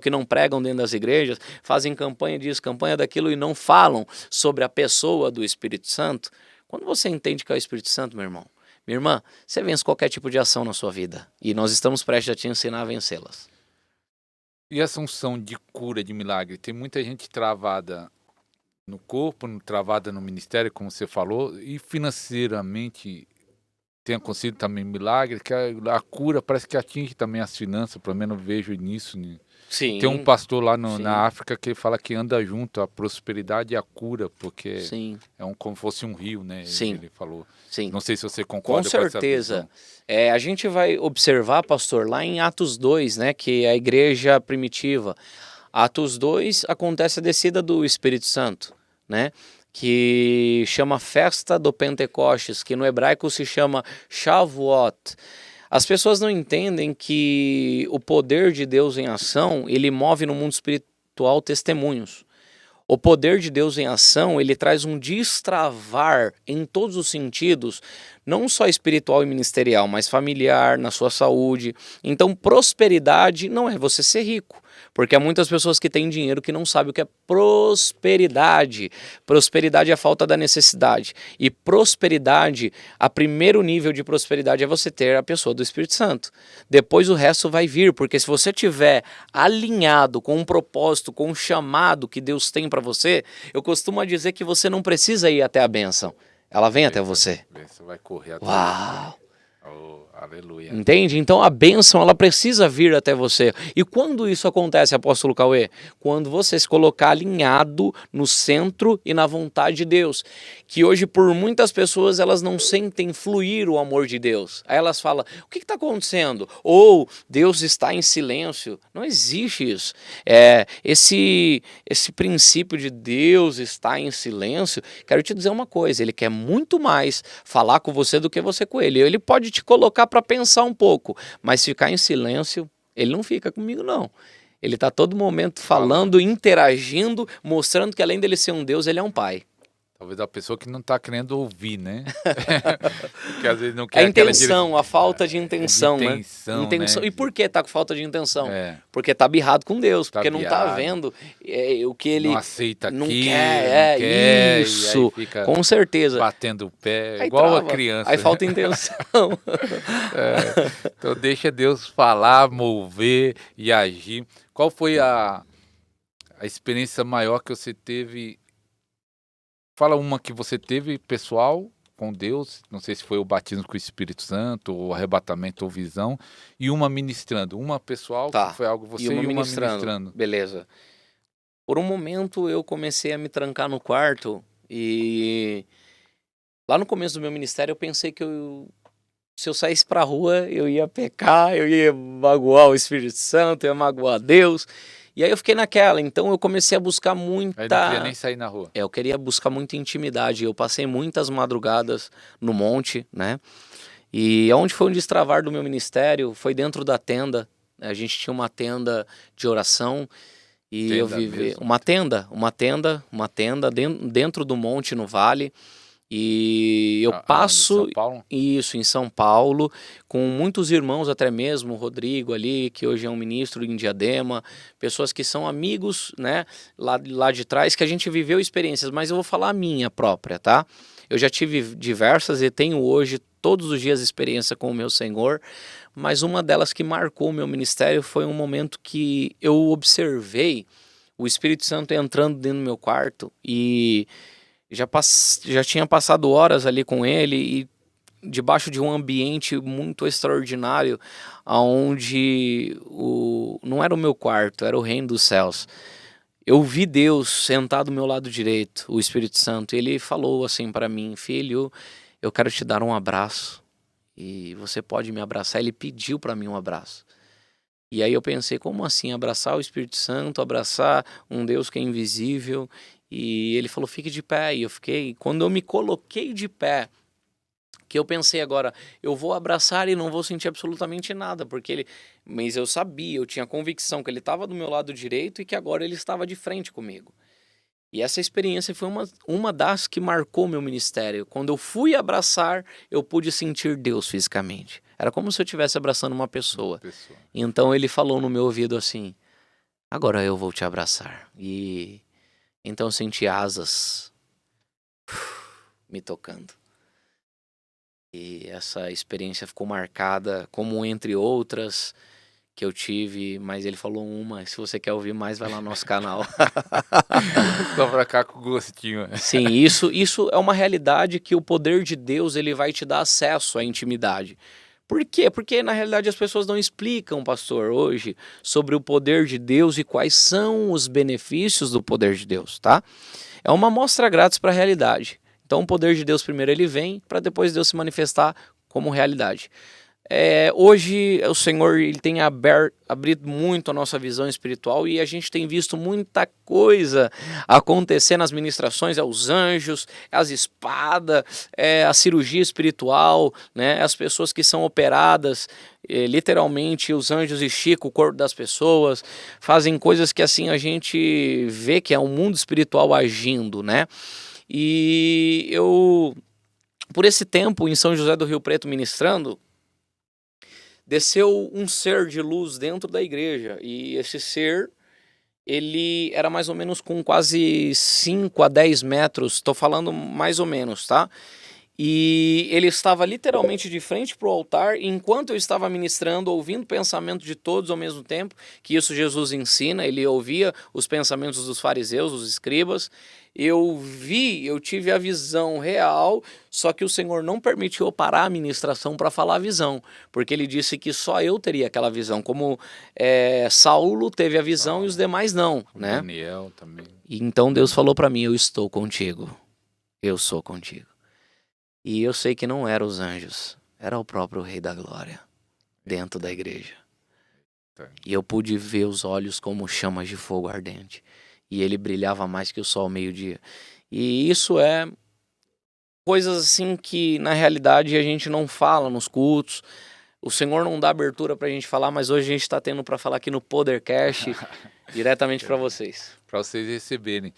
que não pregam dentro das igrejas, fazem campanha disso, campanha daquilo e não falam sobre a pessoa do Espírito Santo. Quando você entende que é o Espírito Santo, meu irmão, minha irmã, você vence qualquer tipo de ação na sua vida e nós estamos prestes a te ensinar a vencê-las. E essa unção de cura, de milagre, tem muita gente travada no corpo, travada no ministério, como você falou, e financeiramente tem acontecido também milagre, que a cura parece que atinge também as finanças, pelo menos eu vejo nisso. Né? Tem um Sim, pastor lá na sim, África que fala que anda junto a prosperidade e a cura, porque sim, é como fosse um rio, né? sim, Ele falou. sim. Não sei se você Com concorda com essa certeza. visão. A gente vai observar, pastor, lá em Atos 2, né, que é a igreja primitiva. Atos 2 acontece a descida do Espírito Santo, né, que chama Festa do Pentecostes, que no hebraico se chama Shavuot. As pessoas não entendem que o poder de Deus em ação, ele move no mundo espiritual testemunhos. O poder de Deus em ação, ele traz um destravar em todos os sentidos, não só espiritual e ministerial, mas familiar, na sua saúde. Então, prosperidade não é você ser rico, porque há muitas pessoas que têm dinheiro que não sabem o que é prosperidade. Prosperidade é a falta da necessidade. E prosperidade, a primeiro nível de prosperidade é você ter a pessoa do Espírito Santo. Depois o resto vai vir, porque se você tiver alinhado com um propósito, com um chamado que Deus tem para você, eu costumo dizer que você não precisa ir até a bênção. Ela vem até você. Você vai correr até Uau! você. Oh, aleluia. Entende? Então a bênção ela precisa vir até você. E quando isso acontece, apóstolo Cauê? Quando você se colocar alinhado no centro e na vontade de Deus. Que hoje por muitas pessoas elas não sentem fluir o amor de Deus. Aí elas falam, o que está acontecendo? Ou Deus está em silêncio. Não existe isso. Esse princípio de Deus estar em silêncio, quero te dizer uma coisa, ele quer muito mais falar com você do que você com ele. Ele pode te colocar para pensar um pouco, mas ficar em silêncio, ele não fica comigo não. Ele está todo momento falando, interagindo, mostrando que além dele ser um Deus, ele é um pai. Talvez a pessoa que não está querendo ouvir, né? Porque às vezes não A quer aquela intenção, a falta de intenção, né? né? E por que tá com falta de intenção? É, Porque tá birrado com Deus, tá porque não tá viado, vendo o que não ele aceita não aquilo, não quer. quer, e aí Isso, fica com certeza. batendo o pé, Aí igual a trava, criança. aí falta intenção. Então deixa Deus falar, mover e agir. Qual foi a experiência maior que você teve? Fala uma que você teve pessoal com Deus, não sei se foi o batismo com o Espírito Santo, ou arrebatamento ou visão, e uma ministrando. Uma pessoal, que foi algo você, e uma ministrando. Beleza. Por um momento eu comecei a me trancar no quarto e lá no começo do meu ministério eu pensei que se eu saísse pra rua eu ia pecar, eu ia magoar o Espírito Santo, eu ia magoar Deus. E aí eu fiquei naquela, então eu comecei a buscar muita... Aí não queria nem sair na rua. Eu queria buscar muita intimidade. Eu passei muitas madrugadas no monte, né? E onde foi um destravar do meu ministério foi dentro da tenda. A gente tinha uma tenda de oração e Tenda eu vivi mesmo? uma tenda dentro do monte no vale. E eu Aonde? passo São Paulo? isso em São Paulo, com muitos irmãos, até mesmo o Rodrigo ali, que hoje é um ministro em Diadema, pessoas que são amigos, né, lá de trás, que a gente viveu experiências, mas eu vou falar a minha própria, tá? Eu já tive diversas e tenho hoje todos os dias experiência com o meu Senhor, mas uma delas que marcou o meu ministério foi um momento que eu observei o Espírito Santo entrando dentro do meu quarto e já tinha passado horas ali com ele e debaixo de um ambiente muito extraordinário, onde não era o meu quarto, era o reino dos céus. Eu vi Deus sentado do meu lado direito, o Espírito Santo, e ele falou assim para mim, filho, eu quero te dar um abraço e você pode me abraçar. Ele pediu para mim um abraço. E aí eu pensei, como assim abraçar o Espírito Santo, abraçar um Deus que é invisível? E ele falou, fique de pé. E eu fiquei, quando eu me coloquei de pé, que eu pensei agora, eu vou abraçar e não vou sentir absolutamente nada, mas eu sabia, eu tinha convicção que ele estava do meu lado direito e que agora ele estava de frente comigo. E essa experiência foi uma das que marcou meu ministério. Quando eu fui abraçar, eu pude sentir Deus fisicamente. Era como se eu estivesse abraçando uma pessoa. Então ele falou no meu ouvido assim, agora eu vou te abraçar. E então eu senti asas me tocando. E essa experiência ficou marcada, como entre outras que eu tive, mas ele falou uma. Se você quer ouvir mais, vai lá no nosso canal. Só pra cá com gostinho. Sim, isso é uma realidade que o poder de Deus ele vai te dar acesso à intimidade. Por quê? Porque na realidade as pessoas não explicam, pastor, hoje sobre o poder de Deus e quais são os benefícios do poder de Deus, tá? É uma amostra grátis para a realidade. Então o poder de Deus primeiro ele vem para depois Deus se manifestar como realidade. Hoje o Senhor ele tem abrido muito a nossa visão espiritual e a gente tem visto muita coisa acontecer nas ministrações, os anjos, as espadas, a cirurgia espiritual, né, as pessoas que são operadas, literalmente os anjos esticam o corpo das pessoas, fazem coisas que assim a gente vê que é um mundo espiritual agindo, né? E eu, por esse tempo em São José do Rio Preto ministrando, desceu um ser de luz dentro da igreja e esse ser, ele era mais ou menos com quase 5 a 10 metros, estou falando mais ou menos, tá? E ele estava literalmente de frente para o altar, e enquanto eu estava ministrando, ouvindo o pensamento de todos ao mesmo tempo, que isso Jesus ensina, ele ouvia os pensamentos dos fariseus, dos escribas, eu tive a visão real, só que o Senhor não permitiu eu parar a ministração para falar a visão, porque ele disse que só eu teria aquela visão, como Saulo teve a visão e os demais não, né? Daniel também. E então Deus falou para mim, eu estou contigo, eu sou contigo. E eu sei que não eram os anjos, era o próprio Rei da Glória, dentro da igreja. E eu pude ver os olhos como chamas de fogo ardente. E ele brilhava mais que o sol ao meio-dia. E isso é coisas assim que na realidade a gente não fala nos cultos. O Senhor não dá abertura pra gente falar, mas hoje a gente está tendo para falar aqui no Podercast, diretamente para vocês. Para vocês receberem.